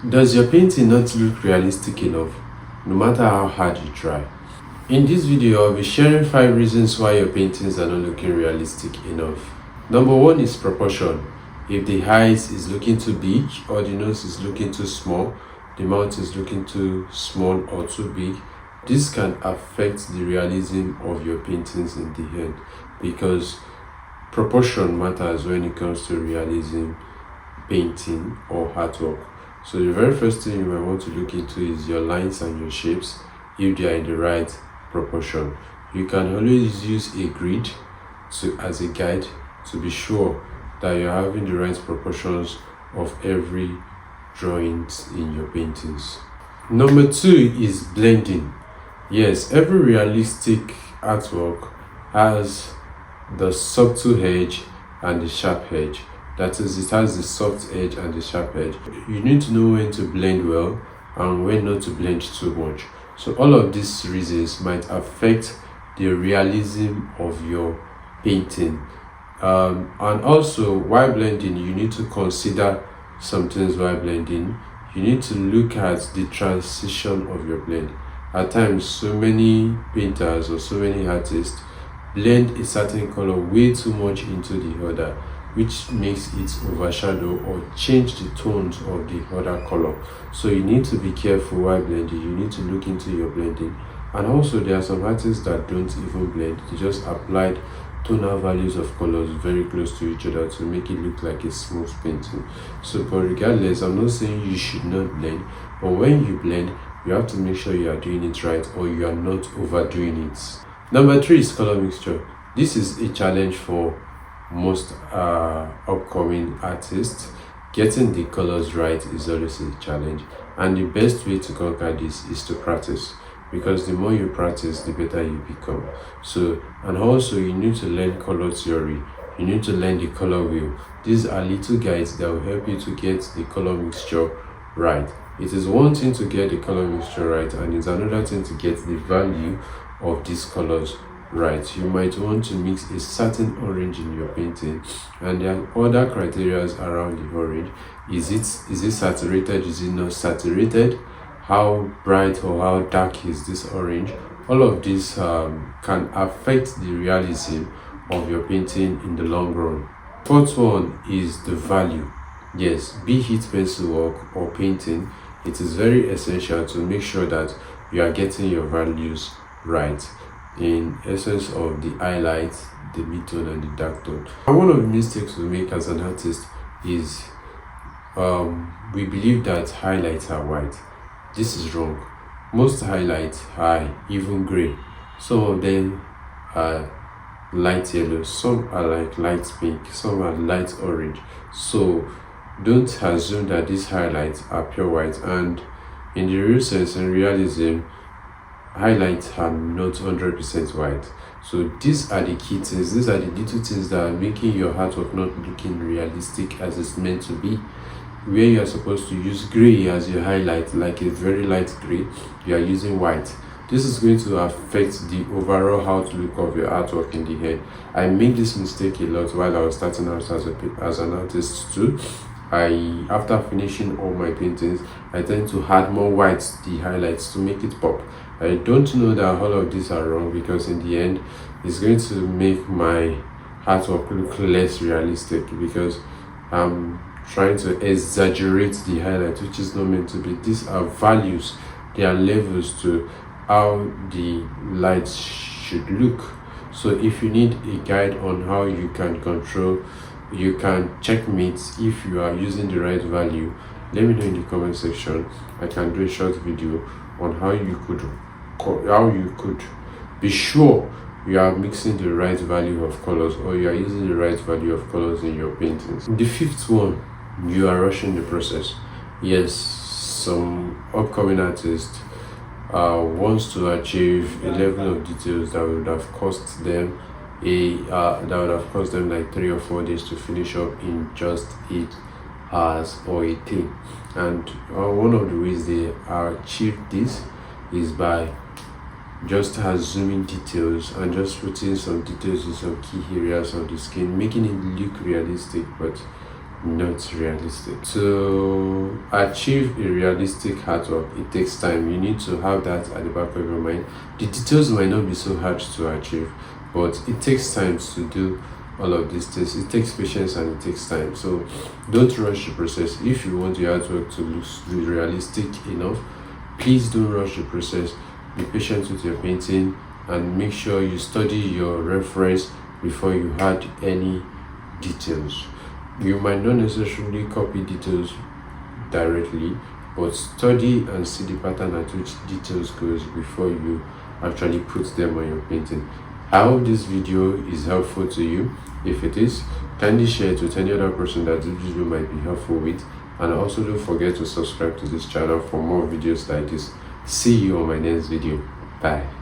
Does your painting not look realistic enough, no matter how hard you try? In this video, I'll be sharing 5 reasons why your paintings are not looking realistic enough. Number 1 is proportion. If the eyes is looking too big, or the nose is looking too small, the mouth is looking too small or too big, this can affect the realism of your paintings in the end, because proportion matters when it comes to realism painting or artwork. So the very first thing you might want to look into is your lines and your shapes, if they are in the right proportion. You can always use a grid as a guide to be sure that you're having the right proportions of every drawings in your paintings. Number 2 is blending. Yes, every realistic artwork has the subtle edge and the sharp edge. That is, it has the soft edge and the sharp edge. You need to know when to blend well and when not to blend too much. So all of these reasons might affect the realism of your painting. And also, while blending, you need to consider some things while blending. You need to look at the transition of your blend. At times, so many painters or so many artists blend a certain color way too much into the other, which makes it overshadow or change the tones of the other color. So you need to be careful while blending. You need to look into your blending. And also, there are some artists that don't even blend. They just applied tonal values of colors very close to each other to make it look like a smooth painting. So, but regardless, I'm not saying you should not blend, but when you blend, you have to make sure you are doing it right, or you are not overdoing it. Number 3 is color mixture. This is a challenge for most upcoming artists. Getting the colors right is always a challenge, and the best way to conquer this is to practice, because the more you practice, the better you become. So, and also you need to learn color theory. You need to learn the color wheel. These are little guides that will help you to get the color mixture right. It is one thing to get the color mixture right, and it's another thing to get the value of these colors right. You might want to mix a certain orange in your painting, and there are other criteria around the orange. Is it saturated? Is it not saturated? How bright or how dark is this orange? All of this can affect the realism of your painting in the long run. 4th one is the value. Yes, be it pencil work or painting, it is very essential to make sure that you are getting your values right, in essence of the highlight, the midtone and the dark tone. And one of the mistakes we make as an artist is we believe that highlights are white. This is wrong. Most highlights are even gray. Some of them are light yellow, some are like light pink, some are light orange. So don't assume that these highlights are pure white, and in the real sense and realism, highlights are not 100% white. So these are the key things, these are the little things that are making your artwork not looking realistic as it's meant to be. Where you are supposed to use gray as your highlight, like a very light gray, you are using white. This is going to affect the overall outlook of your artwork in the end. I made this mistake a lot while I was starting out as an artist too. After finishing all my paintings, I tend to add more white to the highlights to make it pop. I don't know that all of these are wrong, because in the end, it's going to make my artwork look less realistic, because I'm trying to exaggerate the highlight, which is not meant to be. These are values, they are levels to how the lights should look. So if you need a guide on how you can control, you can checkmate if you are using the right value, let me know in the comment section. I can do a short video on how you could be sure you are mixing the right value of colors, or you are using the right value of colors in your paintings. The 5th one, you are rushing the process. Yes, some upcoming artists wants to achieve a level of details that would have cost them like 3 or 4 days to finish up in just 8 hours or a day. And one of the ways they achieve this is by just assuming details and just putting some details in some key areas of the skin, making it look realistic, but not realistic. To achieve a realistic artwork, it takes time. You need to have that at the back of your mind. The details might not be so hard to achieve, but it takes time to do all of these things. It takes patience and it takes time. So don't rush the process. If you want your artwork to look realistic enough, please don't rush the process. Be patient with your painting and make sure you study your reference before you add any details. You might not necessarily copy details directly, but study and see the pattern at which details goes before you actually put them on your painting. I hope this video is helpful to you. If it is, kindly share it with any other person that this video might be helpful with, and also don't forget to subscribe to this channel for more videos like this. See you on my next video. Bye.